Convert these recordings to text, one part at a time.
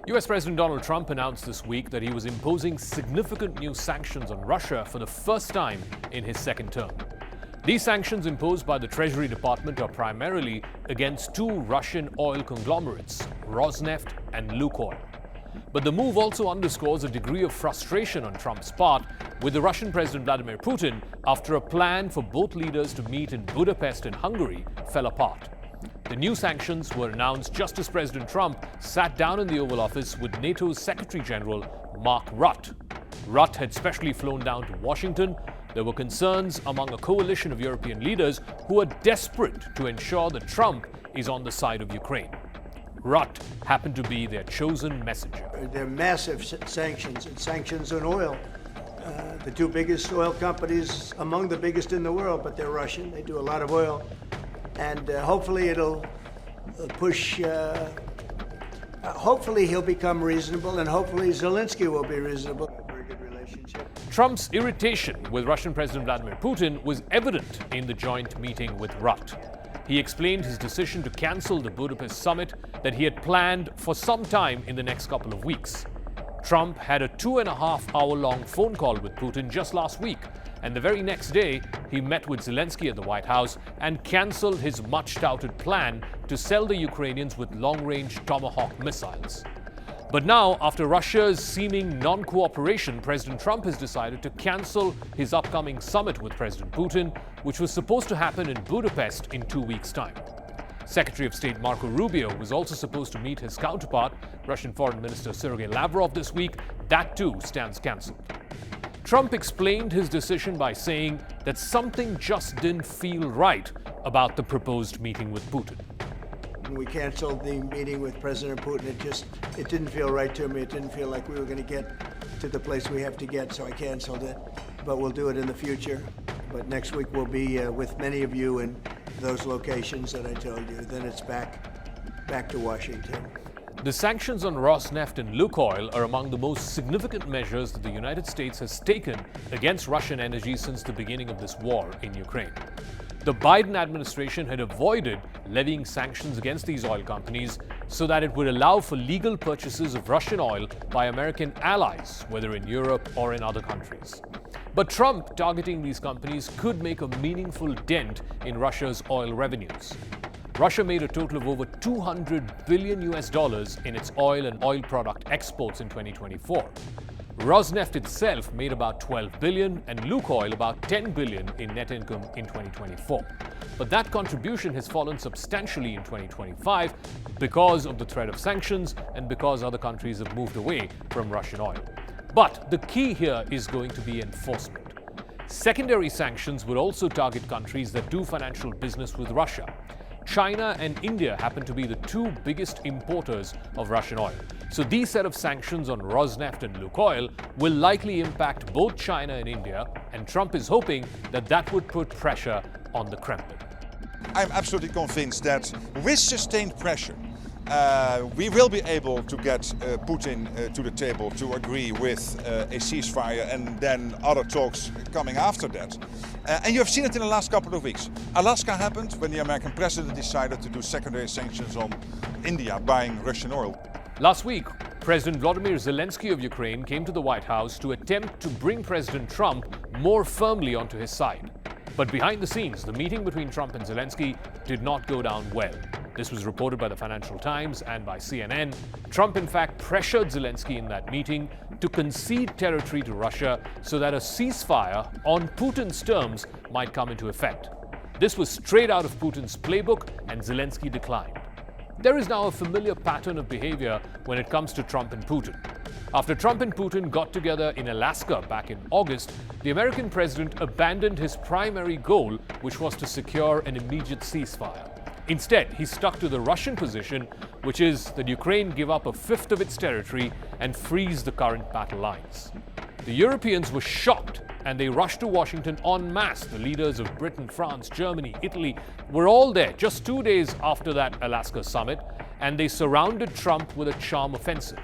US President Donald Trump announced this week that he was imposing significant new sanctions on Russia for the first time in his second term. These sanctions imposed by the Treasury Department are primarily against two Russian oil conglomerates, Rosneft and Lukoil. But the move also underscores a degree of frustration on Trump's part with the Russian President Vladimir Putin after a plan for both leaders to meet in Budapest in Hungary fell apart. The new sanctions were announced just as President Trump sat down in the Oval Office with NATO's Secretary General Mark Rutte. Rutte had specially flown down to Washington. There were concerns among a coalition of European leaders who are desperate to ensure that Trump is on the side of Ukraine. Rutte happened to be their chosen messenger. They're massive sanctions, and sanctions on oil. The two biggest oil companies, among the biggest in the world, but they're Russian. They do a lot of oil. And hopefully it'll push, hopefully he'll become reasonable, and hopefully Zelensky will be reasonable. A very good relationship. Trump's irritation with Russian President Vladimir Putin was evident in the joint meeting with Rutte. He explained his decision to cancel the Budapest summit that he had planned for some time in the next couple of weeks. Trump had a 2.5-hour-long phone call with Putin just last week, and the very next day, he met with Zelensky at the White House and cancelled his much-touted plan to sell the Ukrainians with long-range Tomahawk missiles. But now, after Russia's seeming non-cooperation, President Trump has decided to cancel his upcoming summit with President Putin, which was supposed to happen in Budapest in 2 weeks' time. Secretary of State Marco Rubio was also supposed to meet his counterpart, Russian Foreign Minister Sergei Lavrov, this week. That too stands cancelled. Trump explained his decision by saying that something just didn't feel right about the proposed meeting with Putin. When we canceled the meeting with President Putin, it didn't feel right to me. It didn't feel like we were going to get to the place we have to get, so I canceled it. But we'll do it in the future. But next week we'll be with many of you in those locations that I told you. Then it's back to Washington. The sanctions on Rosneft and Lukoil are among the most significant measures that the United States has taken against Russian energy since the beginning of this war in Ukraine. The Biden administration had avoided levying sanctions against these oil companies so that it would allow for legal purchases of Russian oil by American allies, whether in Europe or in other countries. But Trump targeting these companies could make a meaningful dent in Russia's oil revenues. Russia made a total of over $200 billion in its oil and oil product exports in 2024. Rosneft itself made about $12 billion and Lukoil about $10 billion in net income in 2024. But that contribution has fallen substantially in 2025 because of the threat of sanctions and because other countries have moved away from Russian oil. But the key here is going to be enforcement. Secondary sanctions would also target countries that do financial business with Russia. China and India happen to be the two biggest importers of Russian oil. So these set of sanctions on Rosneft and Lukoil will likely impact both China and India, and Trump is hoping that that would put pressure on the Kremlin. I'm absolutely convinced that with sustained pressure, we will be able to get Putin to the table to agree with a ceasefire and then other talks coming after that. And you have seen it in the last couple of weeks. Alaska happened when the American president decided to do secondary sanctions on India buying Russian oil. Last week, President Vladimir Zelensky of Ukraine came to the White House to attempt to bring President Trump more firmly onto his side. But behind the scenes, the meeting between Trump and Zelensky did not go down well. This was reported by the Financial Times and by CNN. Trump, in fact, pressured Zelensky in that meeting to concede territory to Russia so that a ceasefire on Putin's terms might come into effect. This was straight out of Putin's playbook, and Zelensky declined. There is now a familiar pattern of behavior when it comes to Trump and Putin. After Trump and Putin got together in Alaska back in August, the American president abandoned his primary goal, which was to secure an immediate ceasefire. Instead, he stuck to the Russian position, which is that Ukraine give up a fifth of its territory and freeze the current battle lines. The Europeans were shocked and they rushed to Washington en masse. The leaders of Britain, France, Germany, Italy were all there just 2 days after that Alaska summit, and they surrounded Trump with a charm offensive.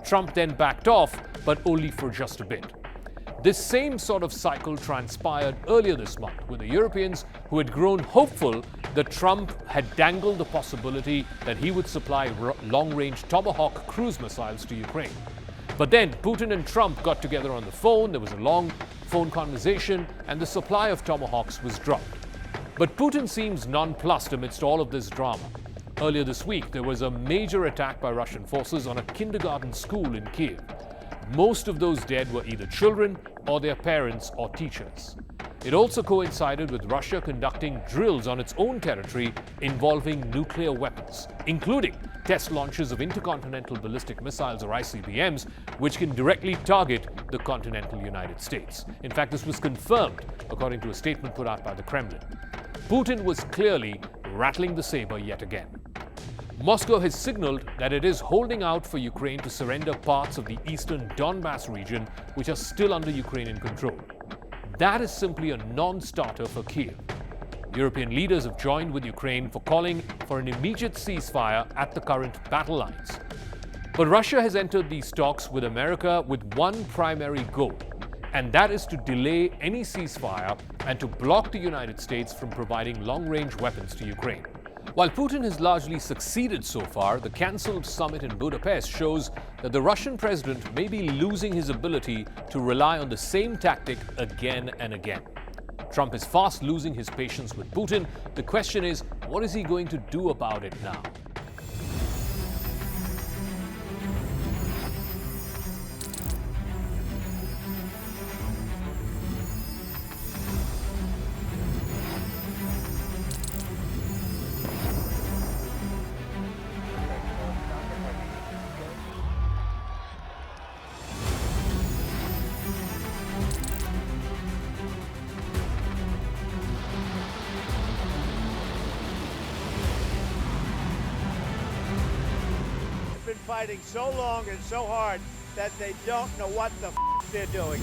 Trump then backed off, but only for just a bit. This same sort of cycle transpired earlier this month with the Europeans who had grown hopeful that Trump had dangled the possibility that he would supply long-range Tomahawk cruise missiles to Ukraine. But then Putin and Trump got together on the phone, there was a long phone conversation, and the supply of Tomahawks was dropped. But Putin seems nonplussed amidst all of this drama. Earlier this week, there was a major attack by Russian forces on a kindergarten school in Kiev. Most of those dead were either children or their parents or teachers. It also coincided with Russia conducting drills on its own territory involving nuclear weapons, including test launches of intercontinental ballistic missiles or ICBMs, which can directly target the continental United States. In fact, this was confirmed according to a statement put out by the Kremlin. Putin was clearly rattling the saber yet again. Moscow has signaled that it is holding out for Ukraine to surrender parts of the eastern Donbass region, which are still under Ukrainian control. That is simply a non-starter for Kiev. European leaders have joined with Ukraine for calling for an immediate ceasefire at the current battle lines. But Russia has entered these talks with America with one primary goal, and that is to delay any ceasefire and to block the United States from providing long-range weapons to Ukraine. While Putin has largely succeeded so far, the cancelled summit in Budapest shows that the Russian president may be losing his ability to rely on the same tactic again and again. Trump is fast losing his patience with Putin. The question is, what is he going to do about it now? Fighting so long and so hard that they don't know what the they're doing.